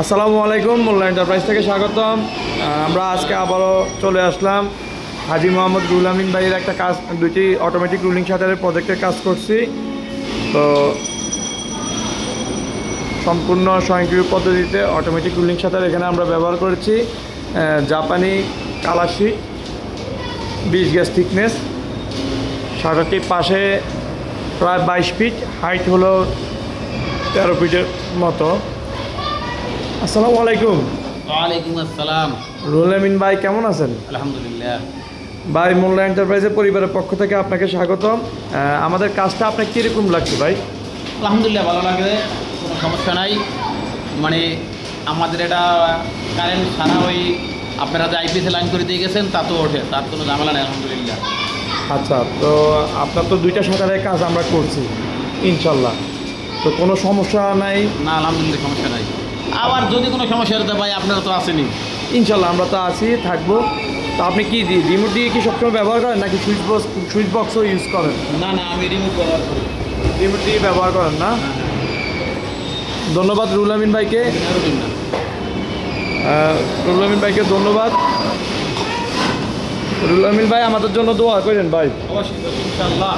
আসসালামু আলাইকুম, মোল্লা এন্টারপ্রাইজ থেকে স্বাগতম। আমরা আজকে আবারও চলে আসলাম হাজি মোহাম্মদ রুহুল আমিন ভাইয়ের একটা কাজ, দুইটি অটোমেটিক রুলিং শাটারের প্রজেক্টের কাজ করছি। তো সম্পূর্ণ স্বয়ংক্রিয় পদ্ধতিতে অটোমেটিক রুলিং শাটার এখানে আমরা ব্যবহার করেছি জাপানি কালাশি 20 গজ থিকনেস। শাটারটির পাশে প্রায় 22 ফিট, হাইট হলো 13 ফিটের মতো। আসসালামু আলাইকুম। ওয়ালাইকুম আসসালাম। রুহুল আমিন ভাই কেমন আছেন? আলহামদুলিল্লাহ। ভাই, মোল্লা এন্টারপ্রাইজের পরিবারের পক্ষ থেকে আপনাকে স্বাগতম। আমাদের কাজটা আপনার কীরকম লাগছে ভাই? আলহামদুলিল্লাহ ভালো লাগে, কোনো সমস্যা নাই। মানে আমাদের এটা কারেন্ট সারা ওই আপনারা যে আইপিএসে লাইন করে দিয়ে গেছেন তা তো ওঠে, তার কোনো ঝামেলা নেই আলহামদুলিল্লাহ। আচ্ছা, তো আপনার তো দুইটা শাটারের কাজ আমরা করছি ইনশাল্লাহ, তো কোনো সমস্যা নাই? না আলহামদুলিল্লাহ সমস্যা নাই। আবার যদি কোনো সমস্যা হতে ভাই আপনারা তো আসেনি। ইনশাল্লাহ আমরা তো আছি, থাকবো। তো আপনি কি রিমোট দিয়ে কি সবসময় ব্যবহার করেন নাকি সুইচ বক্সও ইউজ করেন? না না, আমি রিমোট ব্যবহার করি। রিমোট দিয়ে ব্যবহার করেন না? ধন্যবাদ রুহুল আমিন ভাইকে। রুহুল আমিন ভাইকে ধন্যবাদ। রুহুল আমিন ভাই আমাদের জন্য দোয়া করেন ভাই। অবশ্যই ইনশাআল্লাহ।